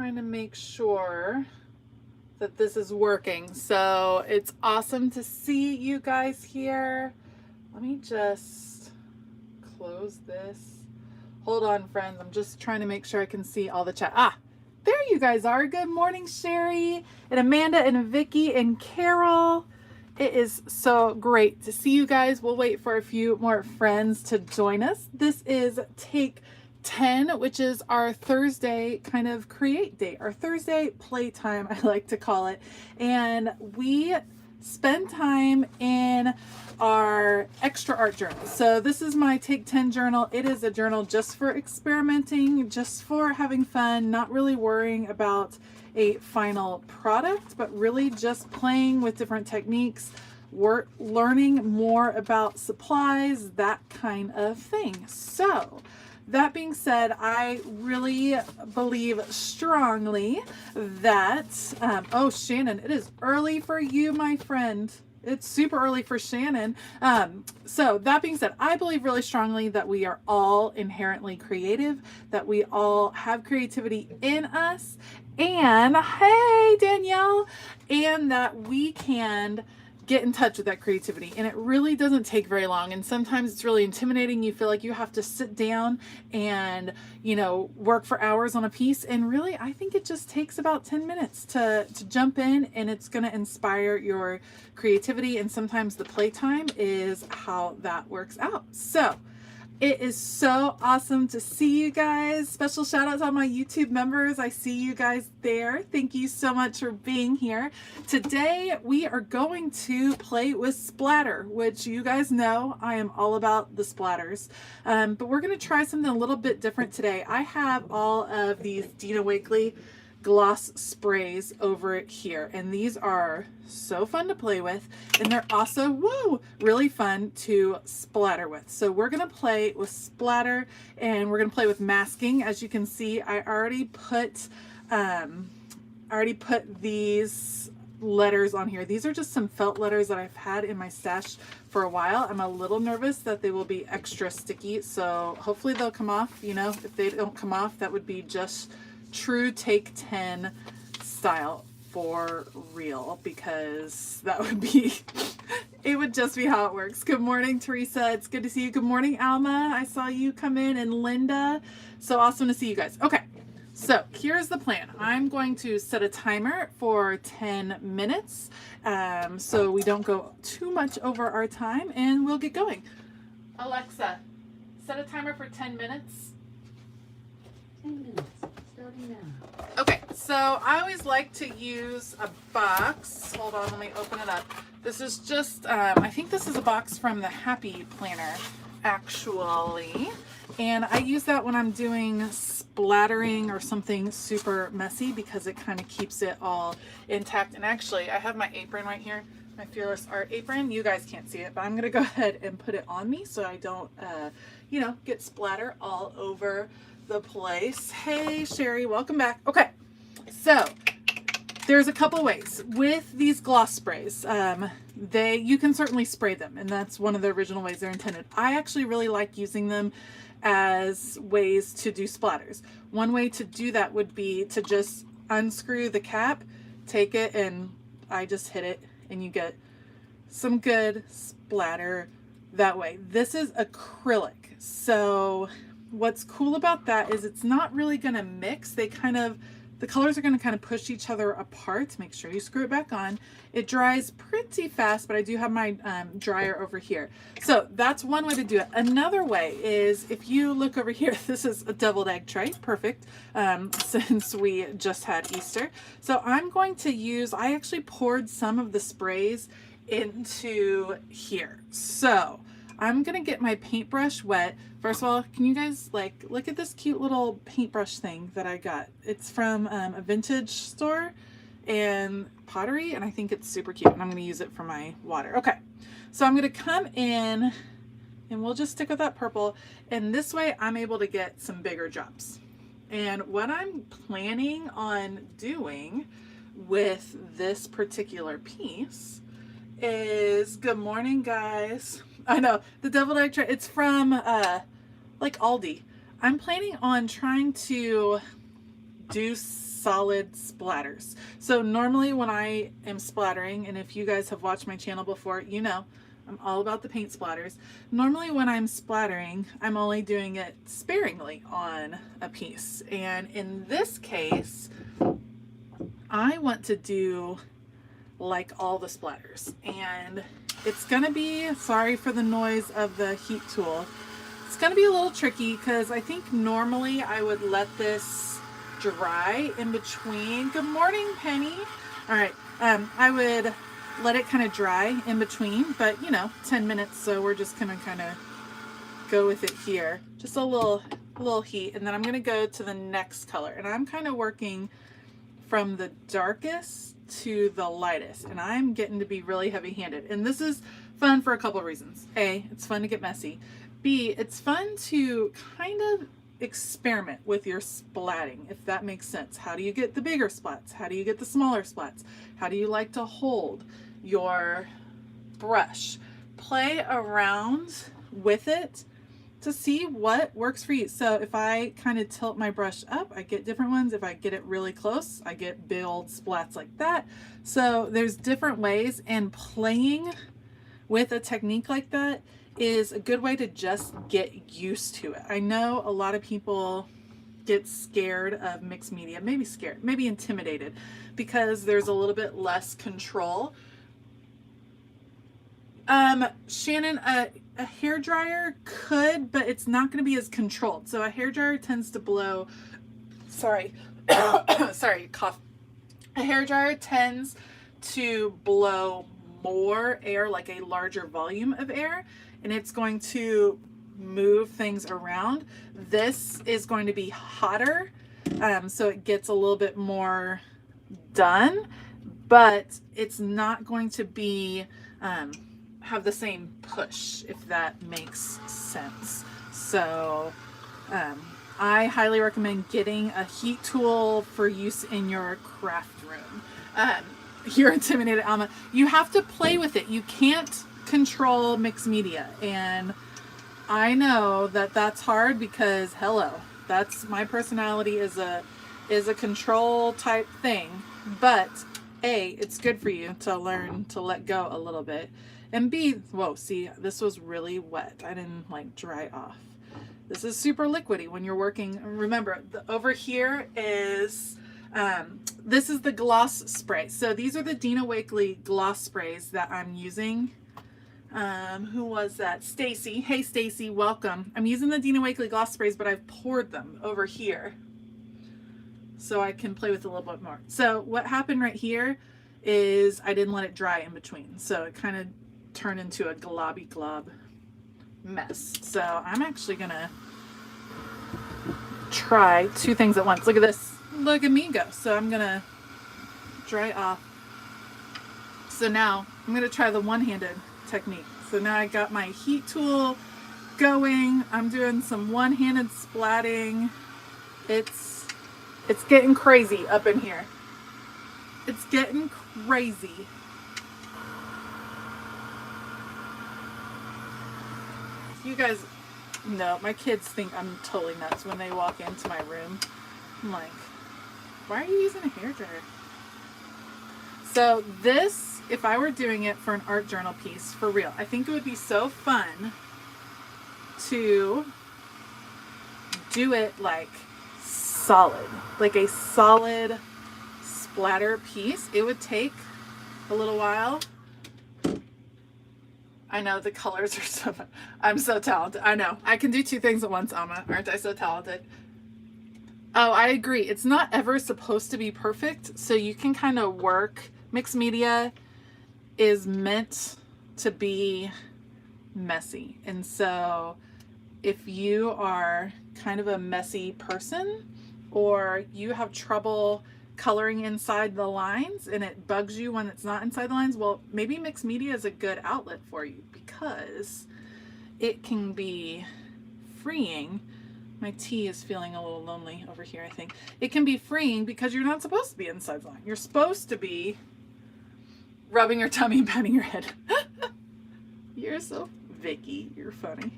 trying to make sure that this is working. So it's awesome to see you guys here. Let me just close this. Hold on, friends. I'm just trying to make sure I can see all the chat. Ah, there you guys are. Good morning, Sherry and Amanda and Vicky and Carol. It is so great to see you guys. We'll wait for a few more friends to join us. This is take 10, which is our Thursday kind of create day, our Thursday playtime, I like to call it. And we spend time in our extra art journal. So this is my take 10 journal. It is a journal just for experimenting, just for having fun, not really worrying about a final product, but really just playing with different techniques, learning more about supplies, that kind of thing. So that being said, I really believe strongly that, oh, Shannon, it is early for you, my friend. It's super early for Shannon. So that being said, I believe really strongly that we are all inherently creative, that we all have creativity in us, and hey, Danielle, and that we can get in touch with that creativity. And it really doesn't take very long. And sometimes it's really intimidating. You feel like you have to sit down and, you know, work for hours on a piece. And really, I think it just takes about 10 minutes to jump in, and it's going to inspire your creativity. And sometimes the playtime is how that works out. So it is so awesome to see you guys. Special shout out to all my YouTube members. I see you guys there. Thank you so much for being here. Today we are going to play with Splatter, which you guys know I am all about the splatters. But we're going to try something a little bit different today. I have all of these Dina Wakley gloss sprays over here, and these are so fun to play with, and they're also, whoa, really fun to splatter with. So we're gonna play with splatter, and we're gonna play with masking. As you can see, I already put these letters on here. These are just some felt letters that I've had in my stash for a while. I'm a little nervous that they will be extra sticky, so hopefully they'll come off. You know, if they don't come off, that would be just true take 10 style for real, because that would be, it would just be how it works. Good morning, Teresa. It's good to see you. Good morning, Alma. I saw you come in, and Linda. So awesome to see you guys. Okay, so here's the plan. I'm going to set a timer for 10 minutes so we don't go too much over our time, and we'll get going. Alexa, set a timer for 10 minutes. 10 minutes. Now. Okay, so I always like to use a box. Hold on, let me open it up. This is just, I think this is a box from the Happy Planner, actually. And I use that when I'm doing splattering or something super messy, because it kind of keeps it all intact. And actually, I have my apron right here, my Fearless Art apron. You guys can't see it, but I'm going to go ahead and put it on me so I don't, you know, get splatter all over the place. Hey Sherry, welcome back. Okay, so there's a couple ways with these gloss sprays. You can certainly spray them, and that's one of the original ways they're intended. I actually really like using them as ways to do splatters. One way to do that would be to just unscrew the cap, take it, and I just hit it, and you get some good splatter that way. This is acrylic, so what's cool about that is it's not really going to mix. The colors are going to kind of push each other apart. Make sure you screw it back on. It dries pretty fast, but I do have my dryer over here. So that's one way to do it. Another way is, if you look over here, this is a deviled egg tray. Perfect, since we just had Easter. So I'm going to use, I actually poured some of the sprays into here. So I'm gonna get my paintbrush wet. First of all, can you guys look at this cute little paintbrush thing that I got? It's from a vintage store and pottery, and I think it's super cute, and I'm gonna use it for my water. Okay, so I'm gonna come in, and we'll just stick with that purple, and this way I'm able to get some bigger drops. And what I'm planning on doing with this particular piece is, good morning guys. I know, the deviled egg tray, it's from like Aldi. I'm planning on trying to do solid splatters. So normally when I am splattering, and if you guys have watched my channel before, you know I'm all about the paint splatters. Normally when I'm splattering, I'm only doing it sparingly on a piece. And in this case, I want to do like all the splatters. And it's gonna be, sorry for the noise of the heat tool, it's gonna be a little tricky because I think normally I would let this dry in between. Good morning, Penny. All right, I would let it kind of dry in between, but you know, 10 minutes, so we're just gonna kind of go with it here. Just a little heat, and then I'm gonna go to the next color, and I'm kind of working from the darkest to the lightest, and I'm getting to be really heavy-handed. And this is fun for a couple of reasons. A, it's fun to get messy. B, it's fun to kind of experiment with your splatting, if that makes sense. How do you get the bigger splats? How do you get the smaller splats? How do you like to hold your brush? Play around with it to see what works for you. So if I kind of tilt my brush up, I get different ones. If I get it really close, I get big old splats like that. So there's different ways, and playing with a technique like that is a good way to just get used to it. I know a lot of people get scared of mixed media, maybe scared, maybe intimidated, because there's a little bit less control. Shannon, a hair dryer could, but it's not going to be as controlled. So a hair dryer tends to blow, sorry, sorry, cough. A hair dryer tends to blow more air, like a larger volume of air, and it's going to move things around. This is going to be hotter, so it gets a little bit more done, but it's not going to be have the same push, if that makes sense. So I highly recommend getting a heat tool for use in your craft room. You're intimidated, Alma. You have to play with it. You can't control mixed media, and I know that that's hard because hello, that's my personality is a control type thing. But A, it's good for you to learn to let go a little bit, and B, whoa, see, this was really wet. I didn't like dry off. This is super liquidy when you're working. Remember, over here is this is the gloss spray. So these are the Dina Wakley gloss sprays that I'm using. Who was that? Stacy. Hey Stacy, welcome. I'm using the Dina Wakley gloss sprays, but I've poured them over here so I can play with it a little bit more. So what happened right here is I didn't let it dry in between, so it kind of turned into a globby glob mess. So I'm actually gonna try two things at once. Look at this. Look at me go. So I'm gonna dry off. So now I'm gonna try the one-handed technique. So now I got my heat tool going. I'm doing some one-handed splatting. It's getting crazy up in here. It's getting crazy. You guys know, my kids think I'm totally nuts when they walk into my room. I'm like, why are you using a hairdryer? So this, if I were doing it for an art journal piece, for real, I think it would be so fun to do it like solid, like a solid splatter piece. It would take a little while. I know the colors are so fun. I'm so talented. I know. I can do two things at once, Alma. Aren't I so talented? Oh, I agree. It's not ever supposed to be perfect, so you can kind of work. Mixed media is meant to be messy. And so if you are kind of a messy person, or you have trouble coloring inside the lines and it bugs you when it's not inside the lines, well, maybe mixed media is a good outlet for you, because it can be freeing. My tea is feeling a little lonely over here, I think. It can be freeing because you're not supposed to be inside the line. You're supposed to be rubbing your tummy and patting your head. You're so Vicky, you're funny.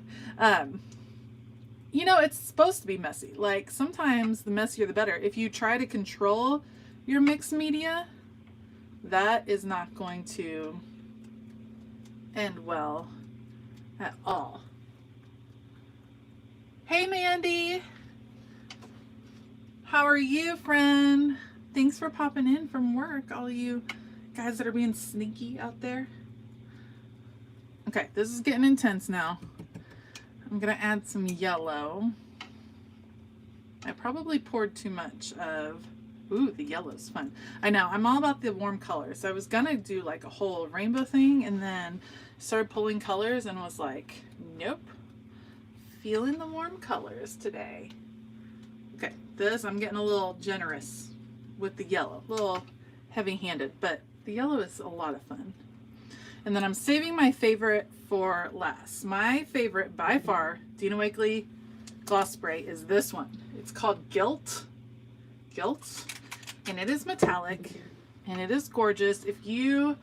you know, it's supposed to be messy. Like sometimes the messier the better. If you try to control your mixed media, that is not going to end well at all. Hey Mandy, how are you, friend? Thanks for popping in from work, all you guys that are being sneaky out there. Okay, this is getting intense now. I'm gonna add some yellow. I probably poured too much of, ooh, the yellow's fun. I know, I'm all about the warm colors. I was gonna do like a whole rainbow thing and then started pulling colors and was like, nope, feeling the warm colors today. Okay, this, I'm getting a little generous with the yellow, a little heavy-handed, but the yellow is a lot of fun. And then I'm saving my favorite for last. My favorite by far, Dina Wakley gloss spray, is this one. It's called Guilt. And it is metallic and it is gorgeous. If you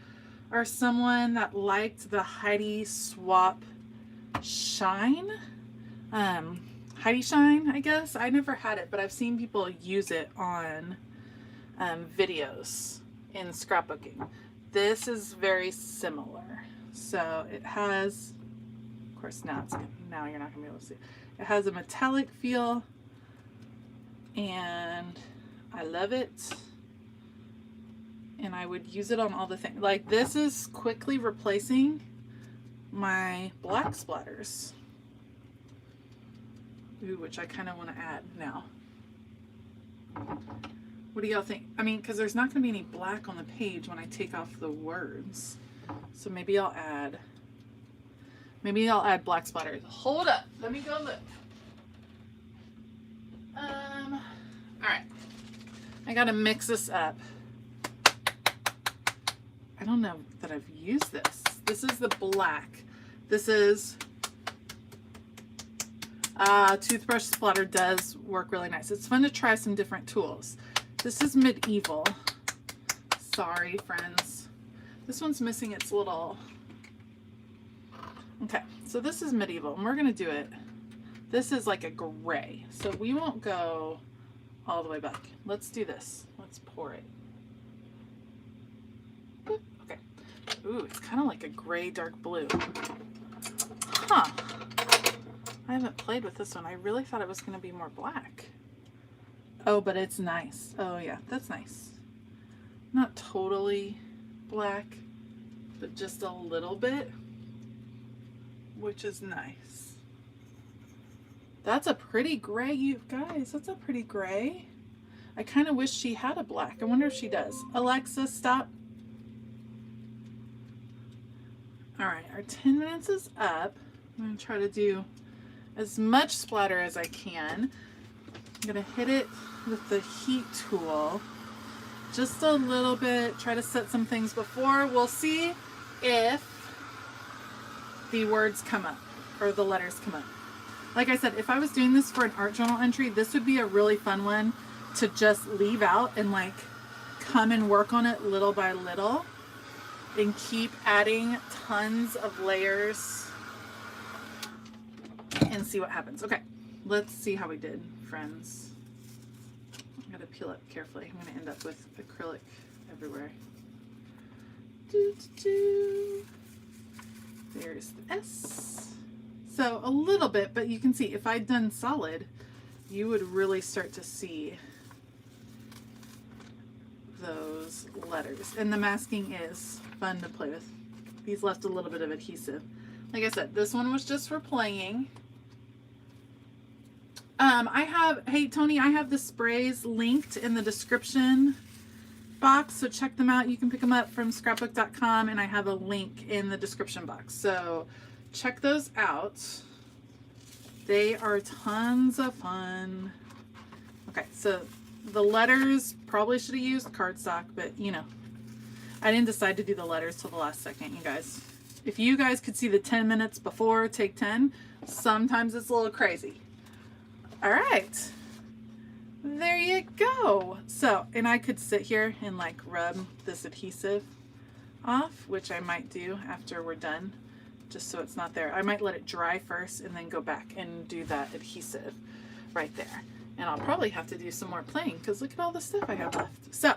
are someone that liked the Heidi Swap Shine, Heidi Shine, I guess. I never had it, but I've seen people use it on videos in scrapbooking. This is very similar. So it has, of course now you're not gonna be able to see. It has a metallic feel and I love it. And I would use it on all the things. Like this is quickly replacing my black splatters. Ooh, which I kind of want to add now. What do y'all think? I mean, because there's not going to be any black on the page when I take off the words. So maybe I'll add black splatters. Hold up. Let me go look. All right. I got to mix this up. I don't know that I've used this. This is the black. This is toothbrush splatter does work really nice. It's fun to try some different tools. This is medieval. Sorry, friends. This one's missing its little... Okay, so this is medieval, and we're going to do it. This is like a gray, so we won't go all the way back. Let's do this. Let's pour it. Okay. Ooh, it's kind of like a gray, dark blue. Huh. I haven't played with this one. I really thought it was going to be more black. Oh, but it's nice. Oh yeah, that's nice. Not totally black, but just a little bit, which is nice. That's a pretty gray, you guys. That's a pretty gray. I kind of wish she had a black. I wonder if she does. Alexa, stop. All right, our 10 minutes is up. I'm going to try to do as much splatter as I can. I'm going to hit it with the heat tool just a little bit. Try to set some things before. We'll see if the words come up or the letters come up. Like I said, if I was doing this for an art journal entry, this would be a really fun one to just leave out and like come and work on it little by little and keep adding tons of layers and see what happens. Okay, let's see how we did, friends. I'm gonna peel it carefully. I'm gonna end up with acrylic everywhere. There's the S. So a little bit, but you can see if I'd done solid, you would really start to see those letters. And the masking is fun to play with. These left a little bit of adhesive. Like I said, this one was just for playing. Hey Tony, I have the sprays linked in the description box, so check them out. You can pick them up from scrapbook.com, and I have a link in the description box. So check those out. They are tons of fun. Okay, so the letters, probably should have used cardstock, but you know, I didn't decide to do the letters till the last second, you guys. If you guys could see the 10 minutes before take 10, sometimes it's a little crazy. All right, there you go. So, and I could sit here and like rub this adhesive off, which I might do after we're done. just so it's not there. I might let it dry first and then go back and do that adhesive right there. And I'll probably have to do some more playing because look at all the stuff I have left. So,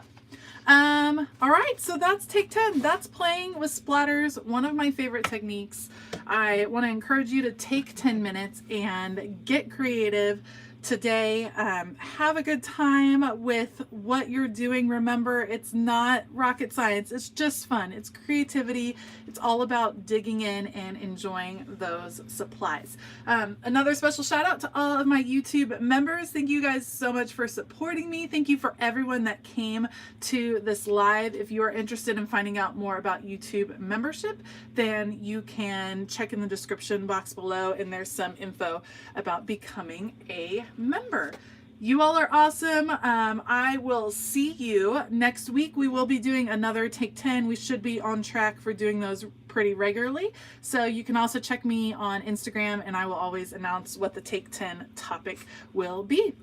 all right, so that's take 10. That's playing with splatters, one of my favorite techniques. I want to encourage you to take 10 minutes and get creative today. Have a good time with what you're doing. Remember, it's not rocket science. It's just fun. It's creativity. It's all about digging in and enjoying those supplies. Another special shout out to all of my YouTube members. Thank you guys so much for supporting me. Thank you for everyone that came to this live. If you are interested in finding out more about YouTube membership, then you can check in the description box below, and there's some info about becoming a member. You all are awesome. I will see you next week. We will be doing another Take 10. We should be on track for doing those pretty regularly. So you can also check me on Instagram, and I will always announce what the Take 10 topic will be.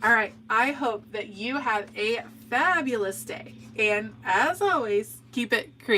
All right. I hope that you have a fabulous day. And as always, keep it creative.